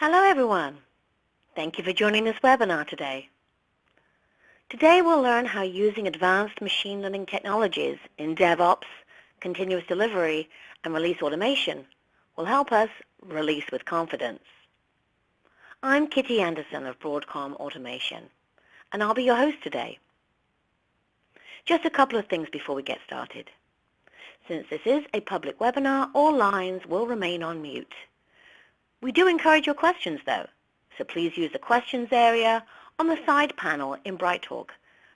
Hello everyone. Thank you for joining this webinar today. Today we'll learn how using advanced machine learning technologies in DevOps, continuous delivery, and release automation will help us release with confidence. I'm Kitty Anderson of Broadcom Automation, and I'll be your host today. Just a couple of things before we get started. Since this is a public webinar, all lines will remain on mute. We do encourage your questions though, so please use the questions area on the side panel in BrightTalk,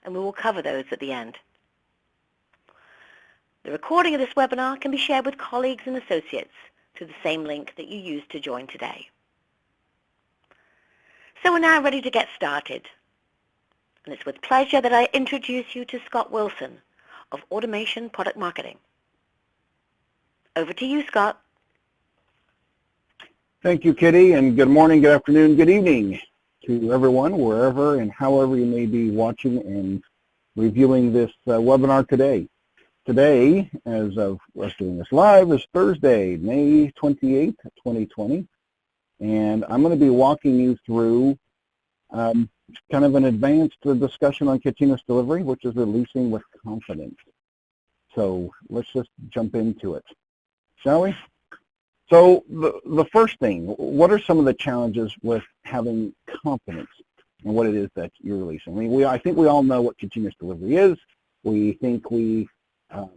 and we will cover those at the end. The recording of this webinar can be shared with colleagues and associates through the same link that you used to join today. So we're now ready to get started. And it's with pleasure that I introduce you to Scott Wilson of Automation Product Marketing. Over to you, Scott. Thank you, Kitty, and good morning, good afternoon, good evening to everyone, wherever and however you may be watching and reviewing this webinar today. Today, as of us doing this live, is Thursday, May 28th, 2020, and I'm going to be walking you through kind of an advanced discussion on continuous delivery, which is releasing with confidence. So let's just jump into it, shall we? So the first thing, what are some of the challenges with having confidence in what it is that you're releasing? I mean, I think we all know what continuous delivery is. We think we know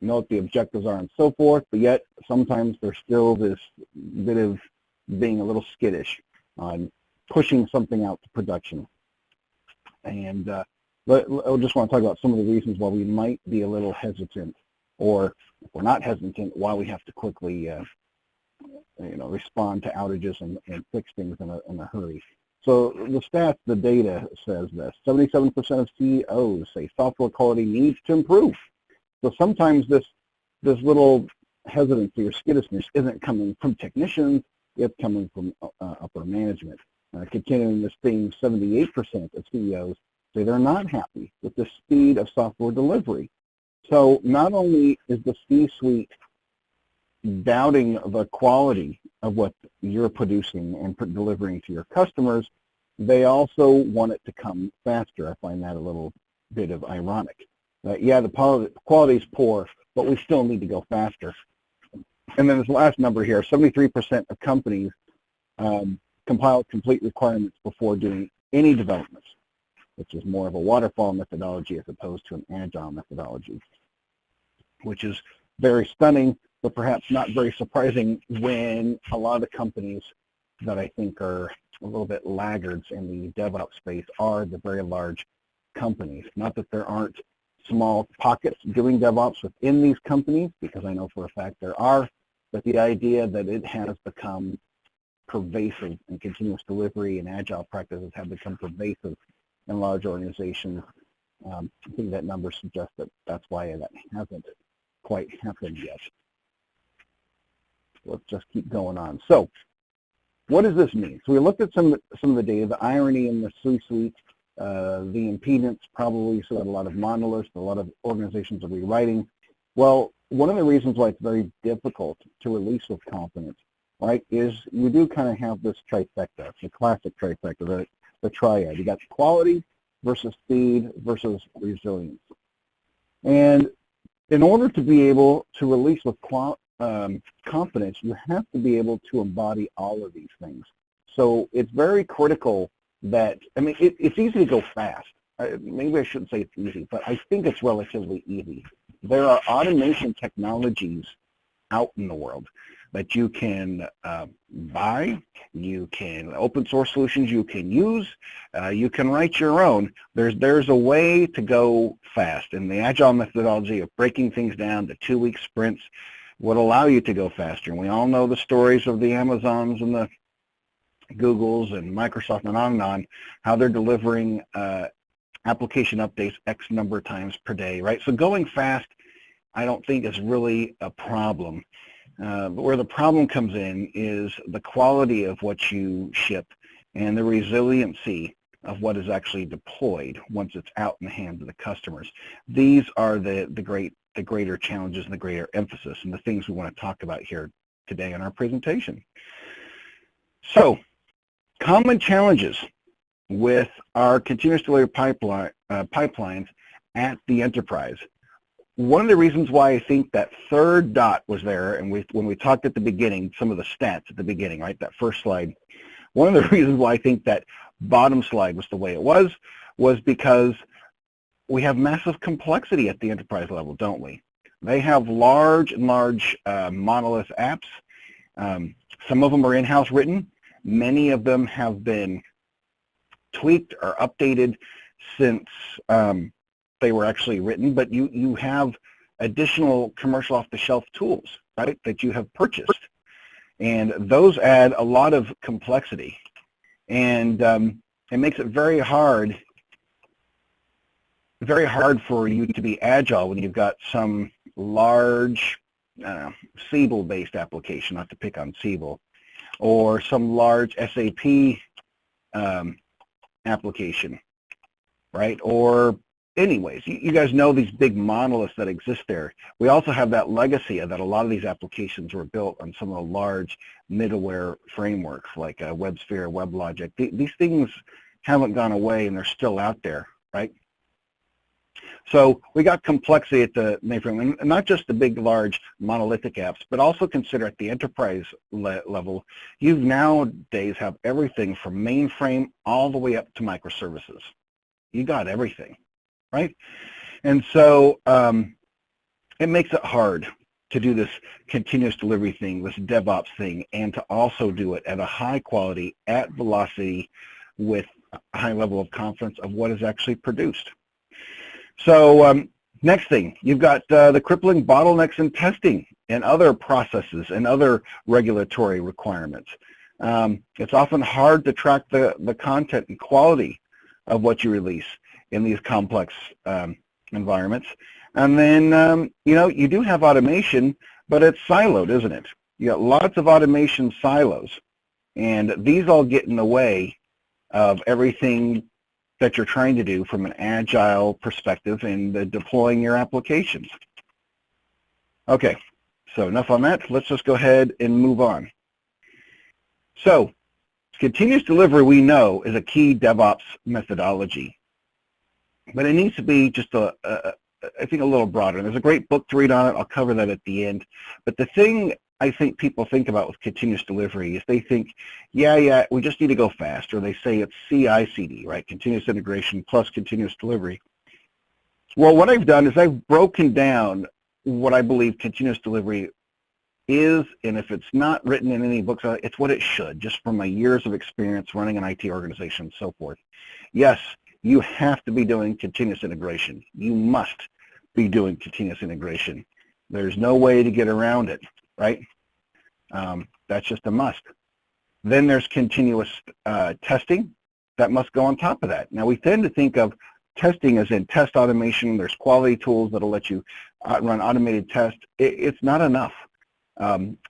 what the objectives are and so forth, but yet sometimes there's still this bit of being a little skittish on pushing something out to production. And I just want to talk about some of the reasons why we might be a little hesitant, or if we're not hesitant, why we have to quickly respond to outages and fix things in a hurry. So the stats, the data says this: 77% of CEOs say software quality needs to improve. So sometimes this little hesitancy or skittishness isn't coming from technicians, it's coming from upper management. Continuing this theme, 78% of CEOs say they're not happy with the speed of software delivery. So not only is the C-suite doubting the quality of what you're producing and delivering to your customers, they also want it to come faster. I find that a little bit of ironic. Yeah, the quality is poor, but we still need to go faster. And then this last number here, 73% of companies compile complete requirements before doing any developments, which is more of a waterfall methodology as opposed to an agile methodology, which is very stunning, but perhaps not very surprising when a lot of the companies that I think are a little bit laggards in the DevOps space are the very large companies. Not that there aren't small pockets doing DevOps within these companies, because I know for a fact there are, but the idea that it has become pervasive and continuous delivery and agile practices have become pervasive in large organizations, I think that number suggests that that's why that hasn't quite happened yet. Let's just keep going on. So what does this mean? So we looked at some of the data, the irony in the C-suite, the impedance probably, so that a lot of monoliths, a lot of organizations are rewriting. Well, one of the reasons why it's very difficult to release with confidence, right, is you do kind of have this trifecta, the classic trifecta, the triad. You got quality versus speed versus resilience. And in order to be able to release with confidence, you have to be able to embody all of these things. So it's very critical that, I mean, it's easy to go fast. Maybe I shouldn't say it's easy, but I think it's relatively easy. There are automation technologies out in the world that you can buy, you can open source solutions you can use, you can write your own. There's a way to go fast, and the agile methodology of breaking things down to 2-week sprints would allow you to go faster. And we all know the stories of the Amazons and the Googles and Microsoft and on, how they're delivering application updates X number of times per day, right? So going fast, I don't think is really a problem. But where the problem comes in is the quality of what you ship and the resiliency of what is actually deployed once it's out in the hands of the customers. These are the greater challenges and the greater emphasis and the things we want to talk about here today in our presentation. So Common challenges with our continuous delivery pipelines at the enterprise. One of the reasons why I think that third dot was there, and when we talked at the beginning, some of the stats at the beginning, right, that first slide, one of the reasons why I think that bottom slide was the way it was because we have massive complexity at the enterprise level, don't we? They have large monolith apps. Some of them are in-house written. Many of them have been tweaked or updated since they were actually written, but you have additional commercial off-the-shelf tools, right, that you have purchased. And those add a lot of complexity. And it makes it very hard for you to be agile when you've got some large Siebel-based application, not to pick on Siebel, or some large SAP application, right? Or anyways, you guys know these big monoliths that exist there. We also have that legacy of that a lot of these applications were built on some of the large middleware frameworks like WebSphere, WebLogic. These things haven't gone away and they're still out there, right? So we got complexity at the mainframe, and not just the big, large monolithic apps, but also consider at the enterprise level, you nowadays have everything from mainframe all the way up to microservices. You got everything, right? And so it makes it hard to do this continuous delivery thing, this DevOps thing, and to also do it at a high quality, at velocity, with a high level of confidence of what is actually produced. So next thing, you've got the crippling bottlenecks in testing and other processes and other regulatory requirements. It's often hard to track the content and quality of what you release in these complex environments. And then, you do have automation, but it's siloed, isn't it? You got lots of automation silos, and these all get in the way of everything that you're trying to do from an agile perspective in deploying your applications. Okay, so enough on that. Let's just go ahead and move on. So continuous delivery, we know, is a key DevOps methodology, but it needs to be just I think a little broader. There's a great book to read on it. I'll cover that at the end. But the thing I think people think about with continuous delivery is they think, yeah, we just need to go fast, or they say it's CI/CD, right? Continuous integration plus continuous delivery. Well, what I've done is I've broken down what I believe continuous delivery is, and if it's not written in any books, it's what it should, just from my years of experience running an IT organization and so forth. Yes, you have to be doing continuous integration. You must be doing continuous integration. There's no way to get around it, right? That's just a must. Then there's continuous testing that must go on top of that. Now, we tend to think of testing as in test automation. There's quality tools that'll let you run automated tests. It's not enough.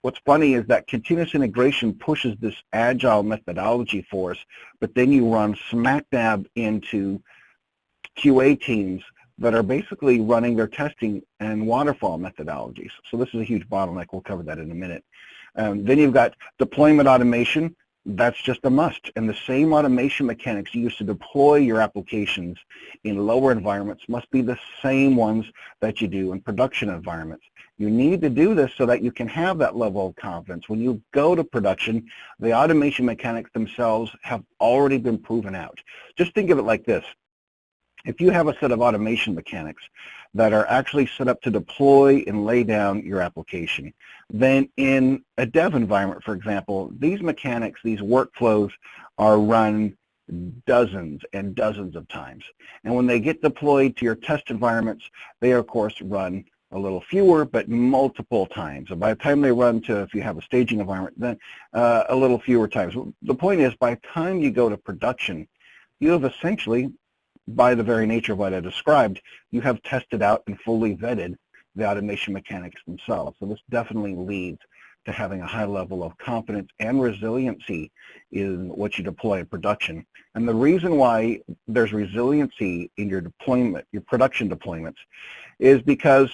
What's funny is that continuous integration pushes this agile methodology for us, but then you run smack dab into QA teams that are basically running their testing and waterfall methodologies. So this is a huge bottleneck. We'll cover that in a minute. Then you've got deployment automation. That's just a must. And the same automation mechanics you use to deploy your applications in lower environments must be the same ones that you do in production environments. You need to do this so that you can have that level of confidence. When you go to production, the automation mechanics themselves have already been proven out. Just think of it like this. If you have a set of automation mechanics that are actually set up to deploy and lay down your application, then in a dev environment, for example, these mechanics, these workflows are run dozens and dozens of times. And when they get deployed to your test environments, they, of course, run a little fewer, but multiple times. And by the time they run to, if you have a staging environment, then a little fewer times. The point is, by the time you go to production, you have essentially, by the very nature of what I described, you have tested out and fully vetted the automation mechanics themselves. So this definitely leads to having a high level of confidence and resiliency in what you deploy in production. And the reason why there's resiliency in your deployment, your production deployments, is because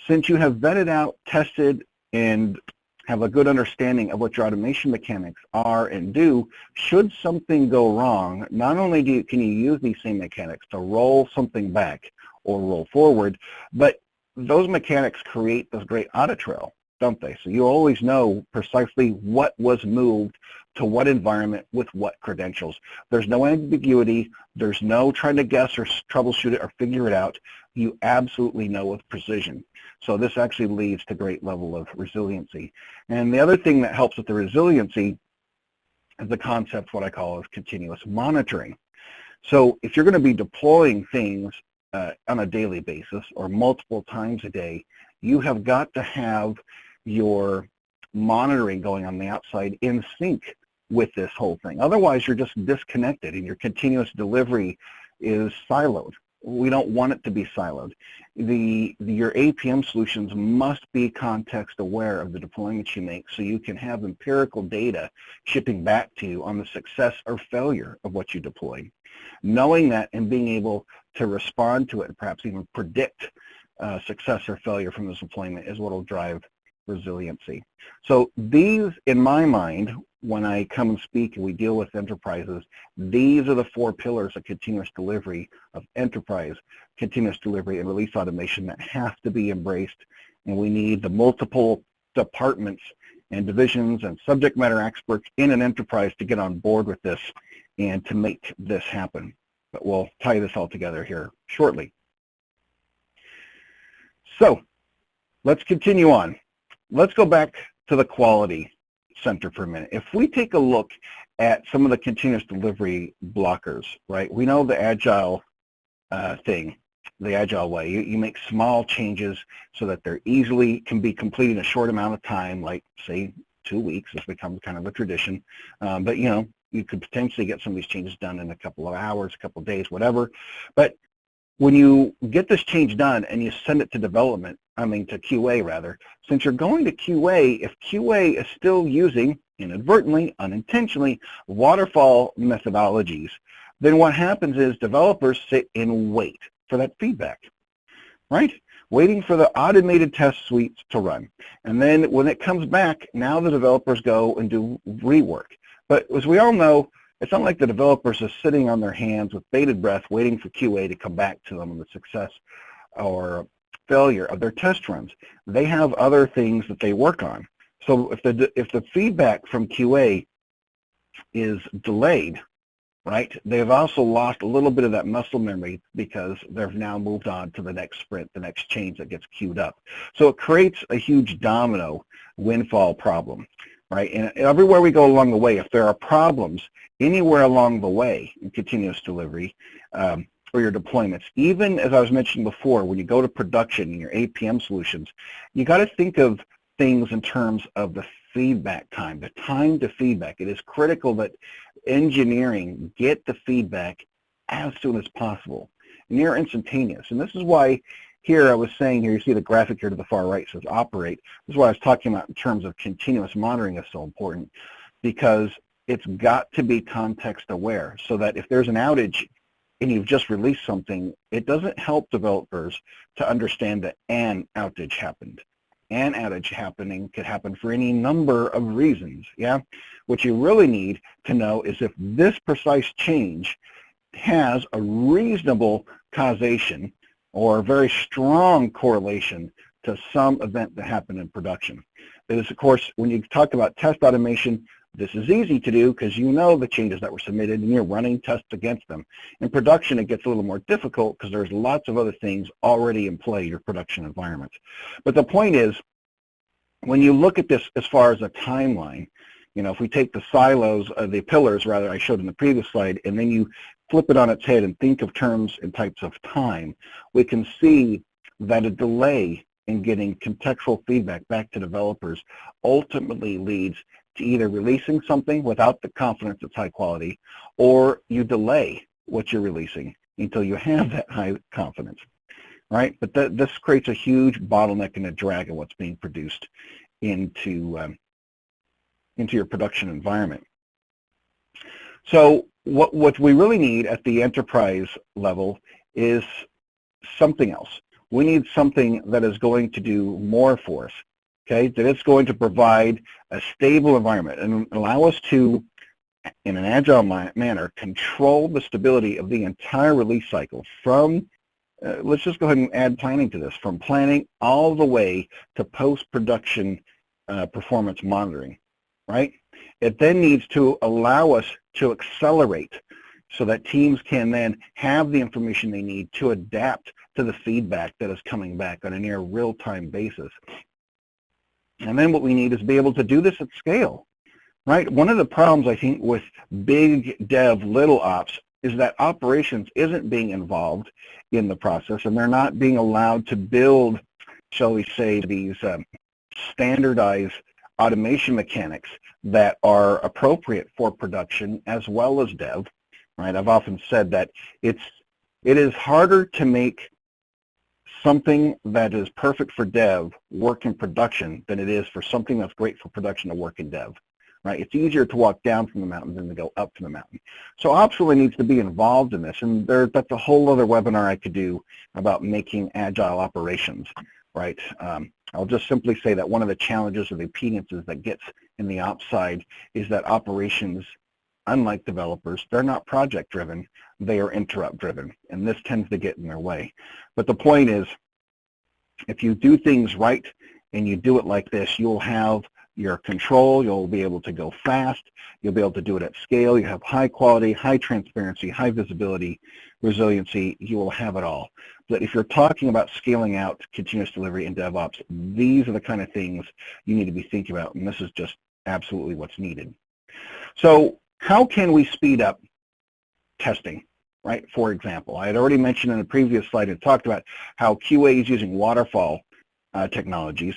since you have vetted out, tested, and have a good understanding of what your automation mechanics are and do. Should something go wrong, not only can you use these same mechanics to roll something back or roll forward, but those mechanics create this great audit trail, don't they? So you always know precisely what was moved to what environment with what credentials. There's no ambiguity. There's no trying to guess or troubleshoot it or figure it out. You absolutely know with precision. So this actually leads to great level of resiliency. And the other thing that helps with the resiliency is the concept, what I call is continuous monitoring. So if you're going to be deploying things on a daily basis or multiple times a day, you have got to have your monitoring going on the outside in sync with this whole thing. Otherwise, you're just disconnected and your continuous delivery is siloed. We don't want it to be siloed. Your APM solutions must be context aware of the deployments you make so you can have empirical data shipping back to you on the success or failure of what you deployed. Knowing that and being able to respond to it and perhaps even predict success or failure from this deployment is what will drive resiliency. So these, in my mind, when I come and speak and we deal with enterprises, these are the 4 pillars of continuous delivery, of enterprise continuous delivery and release automation that have to be embraced. And we need the multiple departments and divisions and subject matter experts in an enterprise to get on board with this and to make this happen. But we'll tie this all together here shortly. So let's continue on. Let's go back to the quality center for a minute. If we take a look at some of the continuous delivery blockers, right? We know the agile thing, the agile way. You make small changes so that they're easily can be completed in a short amount of time, like say 2 weeks. This becomes kind of a tradition. But you know, you could potentially get some of these changes done in a couple of hours, a couple of days, whatever. But when you get this change done and you send it to development, to QA rather, since you're going to QA, if QA is still using, inadvertently, unintentionally, waterfall methodologies, then what happens is developers sit and wait for that feedback, right? Waiting for the automated test suites to run. And then when it comes back, now the developers go and do rework. But as we all know, it's not like the developers are sitting on their hands with bated breath waiting for QA to come back to them on the success or failure of their test runs. They have other things that they work on. So if the feedback from QA is delayed, right, they've also lost a little bit of that muscle memory because they've now moved on to the next sprint, the next change that gets queued up. So it creates a huge domino windfall problem. Right? And everywhere we go along the way, if there are problems anywhere along the way in continuous delivery or your deployments, even as I was mentioning before, when you go to production in your APM solutions, you got to think of things in terms of the feedback time, the time to feedback. It is critical that engineering get the feedback as soon as possible, near instantaneous. And this is why here I was saying here, you see the graphic here to the far right says operate. This is what I was talking about in terms of continuous monitoring is so important, because it's got to be context aware so that if there's an outage and you've just released something, it doesn't help developers to understand that an outage happened. An outage happening could happen for any number of reasons, yeah? What you really need to know is if this precise change has a reasonable causation or a very strong correlation to some event that happened in production. Because, of course, when you talk about test automation, this is easy to do because you know the changes that were submitted and you're running tests against them. In production, it gets a little more difficult because there's lots of other things already in play in your production environment. But the point is, when you look at this as far as a timeline, you know, if we take the silos, the pillars rather, I showed in the previous slide, and then you flip it on its head and think of terms and types of time, we can see that a delay in getting contextual feedback back to developers ultimately leads to either releasing something without the confidence it's high quality, or you delay what you're releasing until you have that high confidence, right? But this creates a huge bottleneck and a drag on what's being produced into your production environment. So what we really need at the enterprise level is something else. We need something that is going to do more for us. okay, that it's going to provide a stable environment and allow us to, in an agile manner, control the stability of the entire release cycle from, let's just go ahead and add planning to this, from planning all the way to post-production performance monitoring, right? It then needs to allow us to accelerate so that teams can then have the information they need to adapt to the feedback that is coming back on a near real-time basis. And then what we need is to be able to do this at scale, right? One of the problems, I think, with big dev, little ops is that operations isn't being involved in the process, and they're not being allowed to build, shall we say, these standardized automation mechanics that are appropriate for production as well as dev, right? I've often said that it is harder to make something that is perfect for dev work in production than it is for something that's great for production to work in dev, right? It's easier to walk down from the mountain than to go up from the mountain. So ops really needs to be involved in this, and that's a whole other webinar I could do about making agile operations, right? I'll just simply say that one of the challenges or the impediences that gets in the ops side is that operations, unlike developers, they're not project driven, they are interrupt driven, and this tends to get in their way. But the point is, if you do things right and you do it like this, you'll have your control, you'll be able to go fast, you'll be able to do it at scale, you have high quality, high transparency, high visibility, resiliency, you will have it all. But if you're talking about scaling out continuous delivery in DevOps, these are the kind of things you need to be thinking about, and this is just absolutely what's needed. So how can we speed up testing, right? For example, I had already mentioned in a previous slide and talked about how QA is using waterfall technologies,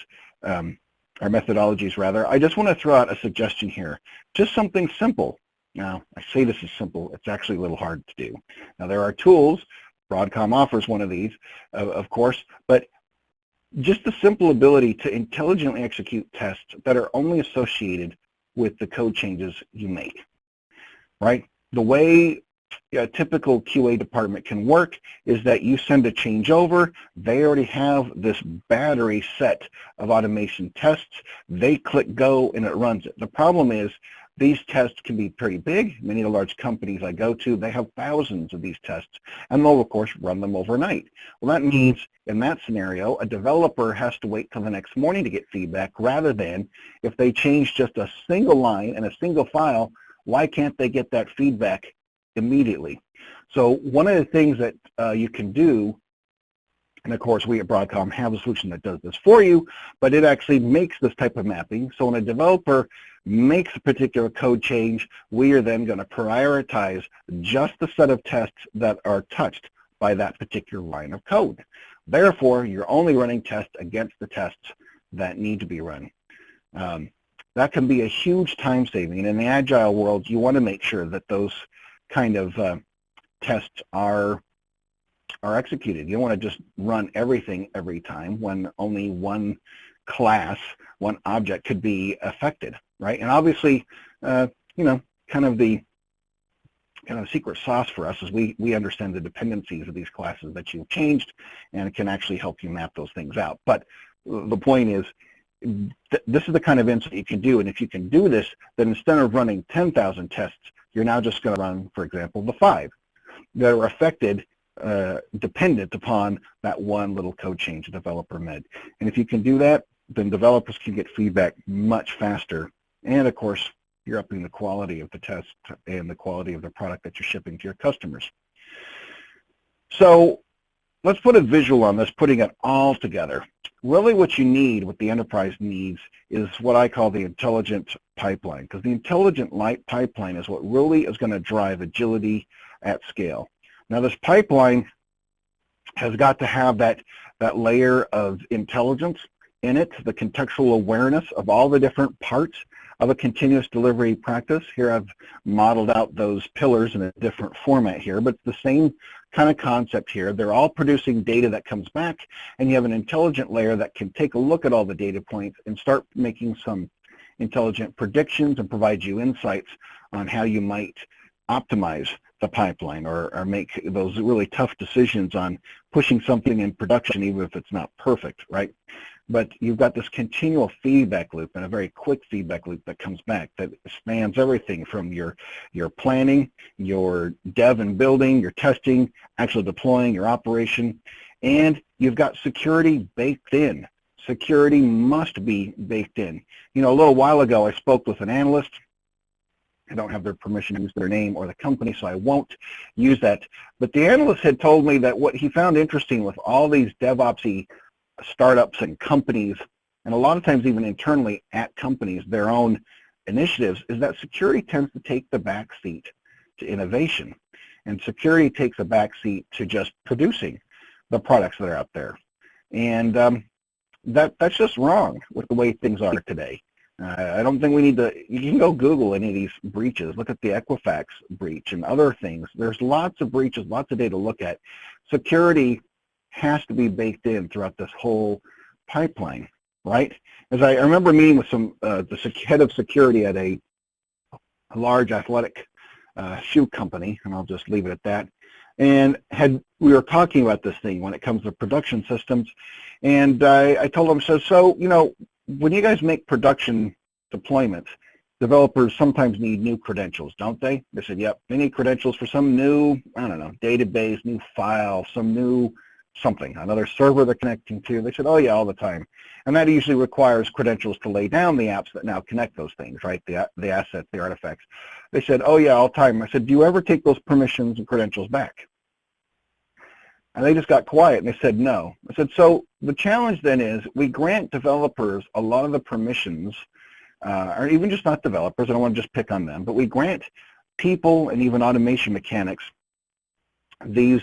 or methodologies rather. I just want to throw out a suggestion here, just something simple. Now, I say this is simple, it's actually a little hard to do. Now, there are tools, Broadcom offers one of these, of course, but just the simple ability to intelligently execute tests that are only associated with the code changes you make, right? The way a typical QA department can work is that you send a change over, they already have this battery set of automation tests, they click go and it runs it. The problem is these tests can be pretty big. Many of the large companies I go to, they have thousands of these tests, and they'll of course run them overnight. Well, that means in that scenario, a developer has to wait till the next morning to get feedback, rather than if they change just a single line in a single file, why can't they get that feedback immediately? So one of the things that you can do, and of course we at Broadcom have a solution that does this for you, but it actually makes this type of mapping. So when a developer makes a particular code change, we are then going to prioritize just the set of tests that are touched by that particular line of code. Therefore, you're only running tests against the tests that need to be run. That can be a huge time saving, and in the agile world, you want to make sure that those kind of tests are executed. You don't want to just run everything every time when only one class, one object could be affected, right? And obviously, you know, kind of the secret sauce for us is we understand the dependencies of these classes that you've changed, and it can actually help you map those things out. But the point is, this is the kind of insight you can do, and if you can do this, then instead of running 10,000 tests, you're now just going to run, for example, the 5 that are affected, dependent upon that one little code change the developer made. And if you can do that, then developers can get feedback much faster. And of course, you're upping the quality of the test and the quality of the product that you're shipping to your customers. So let's put a visual on this, putting it all together. Really what you need, what the enterprise needs, is what I call the intelligent pipeline, because the intelligent light pipeline is what really is going to drive agility at scale. Now this pipeline has got to have that layer of intelligence in it, the contextual awareness of all the different parts of a continuous delivery practice. Here I've modeled out those pillars in a different format here, but it's the same kind of concept here. They're all producing data that comes back, and you have an intelligent layer that can take a look at all the data points and start making some intelligent predictions and provide you insights on how you might optimize the pipeline or make those really tough decisions on pushing something in production even if it's not perfect, right? but you've got this continual feedback loop and a very quick feedback loop that comes back that spans everything from your planning, your dev and building, your testing, actually deploying, your operation, and you've got security baked in. Security must be baked in. You know, a little while ago I spoke with an analyst. I don't have their permission to use their name or the company, so I won't use that. But the analyst had told me that what he found interesting with all these DevOps-y startups and companies, and a lot of times even internally at companies, their own initiatives, is that security tends to take the back seat to innovation. And security takes a back seat to just producing the products that are out there. And that's just wrong with the way things are today. I don't think we need to, you can go Google any of these breaches, look at the Equifax breach and other things. There's lots of breaches, lots of data to look at. Security has to be baked in throughout this whole pipeline, right? As I remember meeting with the head of security at a large athletic shoe company, and I'll just leave it at that, and we were talking about this thing when it comes to production systems, and I told him, so you know, when you guys make production deployments, developers sometimes need new credentials, don't they? They said, yep, they need credentials for some new, I don't know, database, new file, some new something, another server they're connecting to. They said, oh yeah, all the time. And that usually requires credentials to lay down the apps that now connect those things, right, the assets, the artifacts. They said, oh yeah, all the time. I said, do you ever take those permissions and credentials back? And they just got quiet and they said no. I said, so the challenge then is we grant developers a lot of the permissions, or even just not developers, I don't want to just pick on them, but we grant people and even automation mechanics these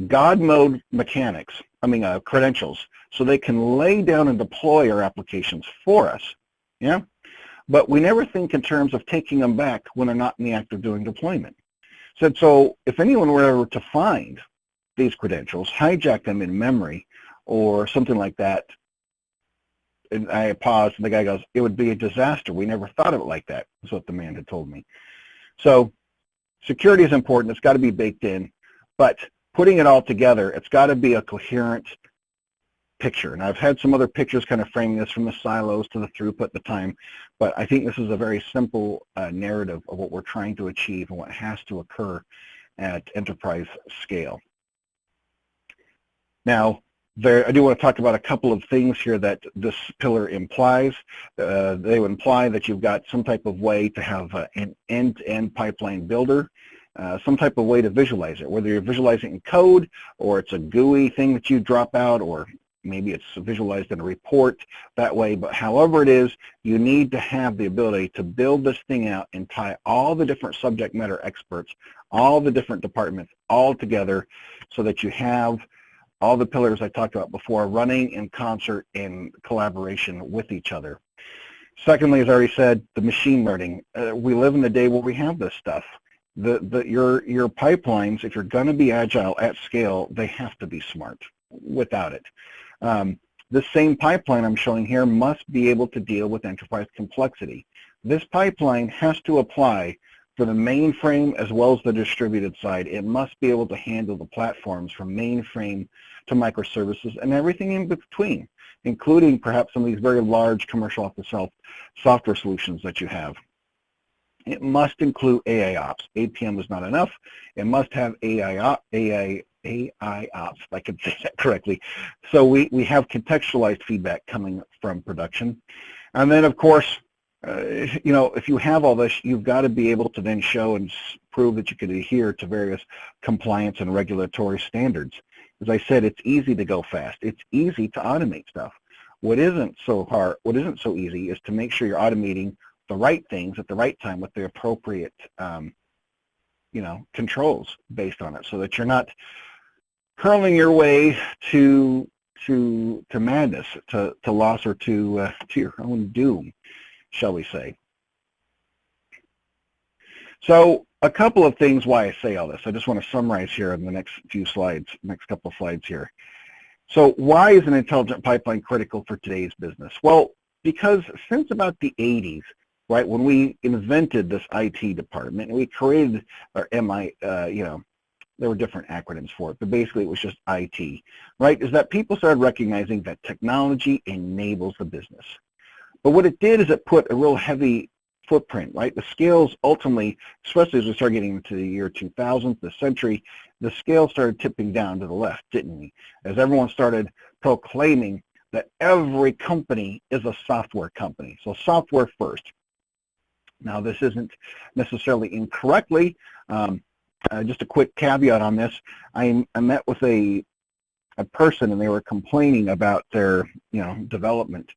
God mode mechanics, credentials, so they can lay down and deploy our applications for us, yeah? But we never think in terms of taking them back when they're not in the act of doing deployment. Said, so if anyone were ever to find these credentials, hijack them in memory or something like that, and I paused and the guy goes, it would be a disaster. We never thought of it like that, is what the man had told me. So security is important. It's got to be baked in, but putting it all together, it's got to be a coherent picture. And I've had some other pictures kind of framing this, from the silos to the throughput, the time, but I think this is a very simple narrative of what we're trying to achieve and what has to occur at enterprise scale. Now, I do want to talk about a couple of things here that this pillar implies. They would imply that you've got some type of way to have an end-to-end pipeline builder, some type of way to visualize it, whether you're visualizing in code or it's a GUI thing that you drop out, or maybe it's visualized in a report that way. But however it is, you need to have the ability to build this thing out and tie all the different subject matter experts, all the different departments all together so that you have all the pillars I talked about before running in concert in collaboration with each other. Secondly, as I already said, the machine learning. We live in the day where we have this stuff. Your pipelines, if you're going to be agile at scale, they have to be smart. Without it, this same pipeline I'm showing here must be able to deal with enterprise complexity. This pipeline has to apply for the mainframe as well as the distributed side. It must be able to handle the platforms from mainframe to microservices and everything in between, including perhaps some of these very large commercial off-the-shelf software solutions that you have. It must include AIOps. APM is not enough. It must have AIOps, if I could say that correctly. So we have contextualized feedback coming from production. And then, of course, you know, if you have all this, you've got to be able to then show and prove that you can adhere to various compliance and regulatory standards. As I said, it's easy to go fast. It's easy to automate stuff. What isn't so hard, what isn't so easy is to make sure you're automating the right things at the right time with the appropriate, you know, controls based on it, so that you're not hurling your way to madness, to loss, or to your own doom, shall we say. So a couple of things why I say all this. I just want to summarize here in the next few slides, next couple of slides here. So why is an intelligent pipeline critical for today's business? Well, because since about the 80s, right, when we invented this IT department and we created our there were different acronyms for it, but basically it was just IT, right, is that people started recognizing that technology enables the business. But what it did is it put a real heavy footprint, right? The scales ultimately, especially as we start getting into the year 2000, the century, the scale started tipping down to the left, didn't we? As everyone started proclaiming that every company is a software company. So software first. Now this isn't necessarily incorrectly. Just a quick caveat on this. I met with a person and they were complaining about their development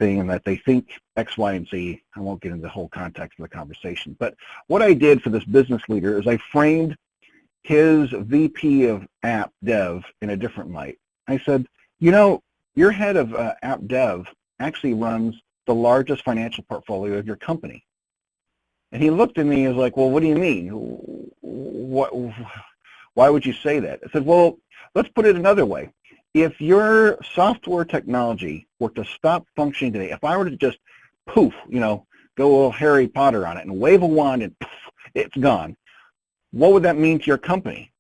thing and that they think X, Y, and Z. I won't get into the whole context of the conversation. But what I did for this business leader is I framed his VP of app dev in a different light. I said, your head of app dev actually runs the largest financial portfolio of your company. And he looked at me and was like, well, what do you mean? Why would you say that? I said, well, let's put it another way. If your software technology were to stop functioning today, if I were to just poof, go all Harry Potter on it and wave a wand and poof, it's gone, what would that mean to your company?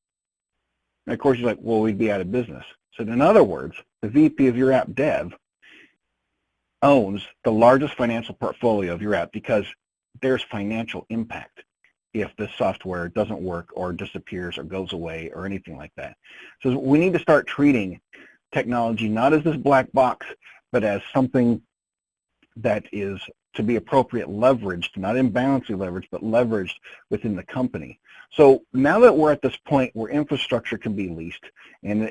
And of course, he's like, well, we'd be out of business. So in other words, the VP of your app dev owns the largest financial portfolio of your app because there's financial impact if the software doesn't work or disappears or goes away or anything like that. So we need to start treating technology not as this black box, but as something that is to be appropriate leveraged, not imbalancedly leveraged, but leveraged within the company. So now that we're at this point where infrastructure can be leased, and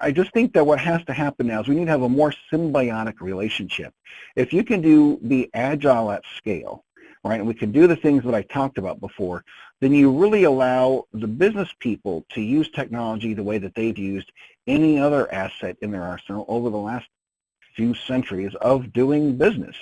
I just think that what has to happen now is we need to have a more symbiotic relationship. If you can be agile at scale, right, and we can do the things that I talked about before, then you really allow the business people to use technology the way that they've used any other asset in their arsenal over the last few centuries of doing business.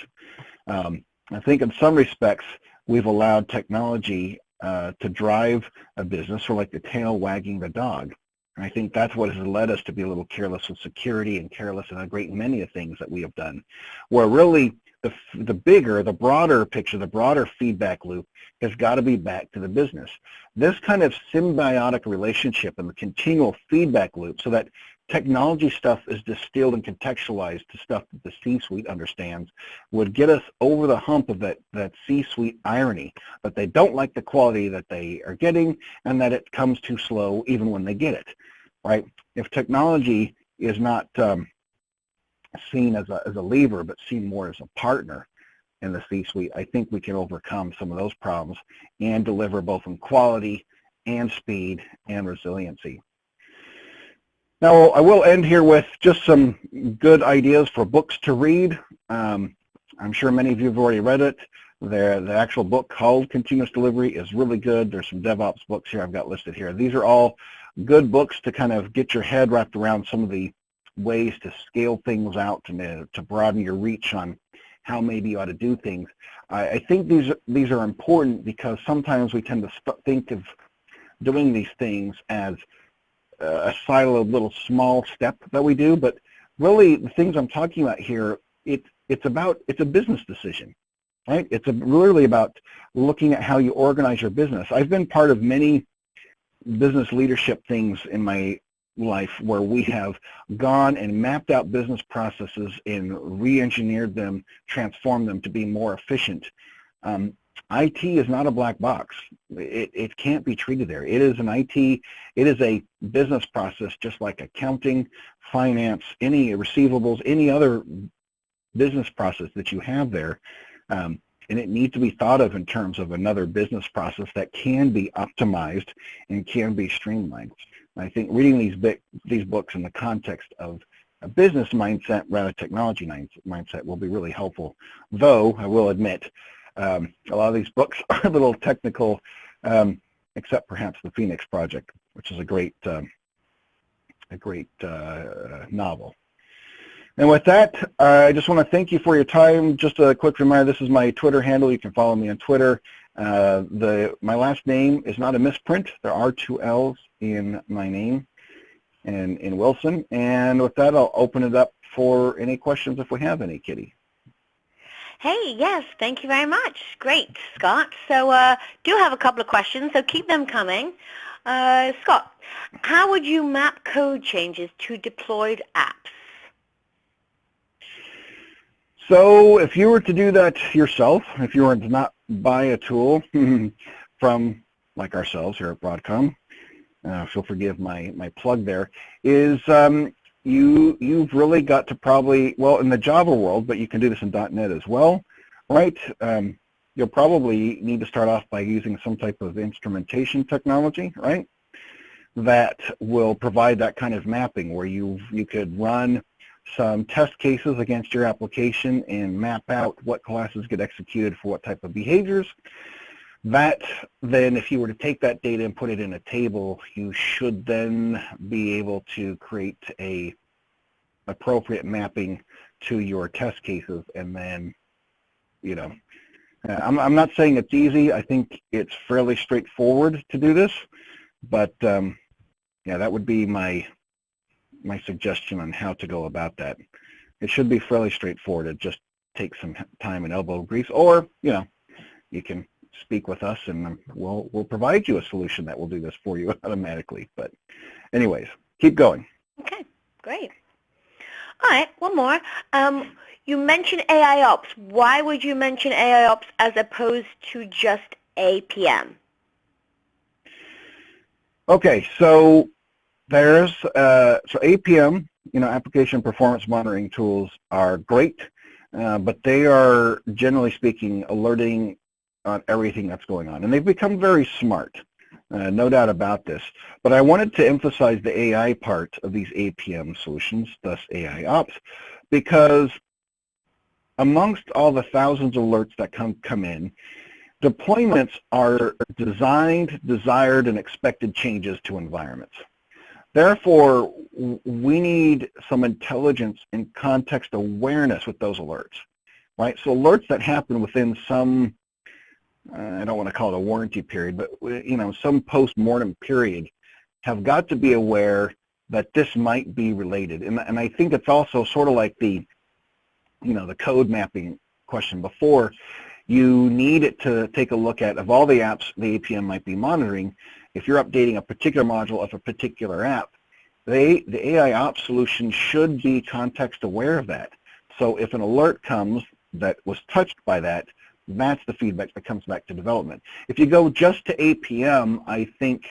I think in some respects, we've allowed technology to drive a business, or like the tail wagging the dog. And I think that's what has led us to be a little careless with security and careless in a great many of things that we have done, where really the bigger, the broader picture, the broader feedback loop has got to be back to the business. This kind of symbiotic relationship and the continual feedback loop, so that technology stuff is distilled and contextualized to stuff that the C-suite understands, would get us over the hump of that C-suite irony, that they don't like the quality that they are getting and that it comes too slow even when they get it, right? If technology is not seen as a lever, but seen more as a partner in the C-suite, I think we can overcome some of those problems and deliver both in quality and speed and resiliency. Now, I will end here with just some good ideas for books to read. I'm sure many of you have already read it. The actual book called Continuous Delivery is really good. There's some DevOps books here I've got listed here. These are all good books to kind of get your head wrapped around some of the ways to scale things out and to broaden your reach on how maybe you ought to do things. I think these are important because sometimes we tend to think of doing these things as a siloed little small step that we do, but really the things I'm talking about here, it's a business decision, right? It's really about looking at how you organize your business. I've been part of many business leadership things in my life where we have gone and mapped out business processes and re-engineered them, transformed them to be more efficient. IT is not a black box. It can't be treated there. It is it is a business process just like accounting, finance, any receivables, any other business process that you have there. And it needs to be thought of in terms of another business process that can be optimized and can be streamlined. I think reading these books in the context of a business mindset rather technology mindset will be really helpful, though I will admit a lot of these books are a little technical, except perhaps the Phoenix Project, which is a great novel. And with that, I just want to thank you for your time. Just a quick reminder, this is my Twitter handle. You can follow me on Twitter. My last name is not a misprint. There are 2 L's in my name and in Wilson. And with that, I'll open it up for any questions if we have any, Kitty. Hey, yes, thank you very much. Great, Scott. So do have a couple of questions, so keep them coming. Scott, how would you map code changes to deployed apps? So if you were to do that yourself, if you were to not buy a tool from like ourselves here at Broadcom, if you'll forgive my plug there, is you've really got to probably, well, in the Java world, but you can do this in .NET as well, right? You'll probably need to start off by using some type of instrumentation technology, right? That will provide that kind of mapping where you could run some test cases against your application and map out what classes get executed for what type of behaviors. That then, if you were to take that data and put it in a table, you should then be able to create a appropriate mapping to your test cases. And then, you know, I'm not saying it's easy. I think it's fairly straightforward to do this, but yeah, that would be my suggestion on how to go about that. It should be fairly straightforward. It just takes some time and elbow grease, or you know, you can speak with us and we'll provide you a solution that will do this for you automatically. But anyways, keep going. Okay, great. All right, one more. You mentioned AI Ops. Why would you mention AI Ops as opposed to just APM? Okay, so there's so APM, you know, application performance monitoring tools are great, but they are generally speaking alerting on everything that's going on, and they've become very smart, no doubt about this. But I wanted to emphasize the AI part of these APM solutions, thus AI Ops, because amongst all the thousands of alerts that come in, deployments are designed, desired, and expected changes to environments. Therefore, we need some intelligence and context awareness with those alerts, right? So alerts that happen within some, I don't want to call it a warranty period, but you know, some post-mortem period, have got to be aware that this might be related. And I think it's also sort of like the, you know, the code mapping question before. You need it to take a look at, of all the apps the APM might be monitoring, if you're updating a particular module of a particular app, the AI Ops solution should be context aware of that. So if an alert comes that was touched by that, that's the feedback that comes back to development. If you go just to APM, I think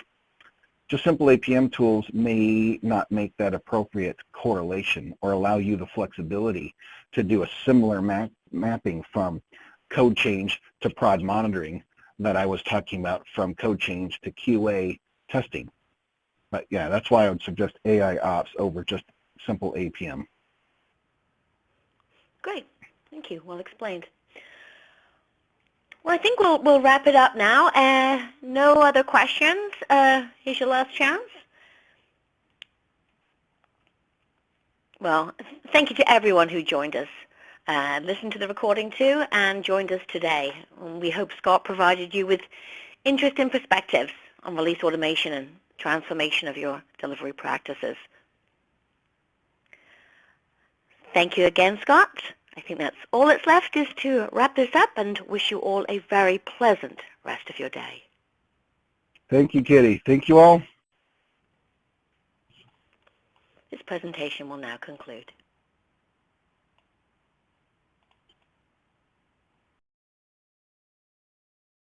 just simple APM tools may not make that appropriate correlation or allow you the flexibility to do a similar mapping from code change to prod monitoring that I was talking about, from code change to QA testing. But yeah, that's why I would suggest AI Ops over just simple APM. Great, thank you, well explained. Well, I think we'll wrap it up now. No other questions. Here's your last chance. Well, thank you to everyone who joined us, listened to the recording too, and joined us today. We hope Scott provided you with interesting perspectives on release automation and transformation of your delivery practices. Thank you again, Scott. I think that's all that's left is to wrap this up and wish you all a very pleasant rest of your day. Thank you, Kitty. Thank you all. This presentation will now conclude.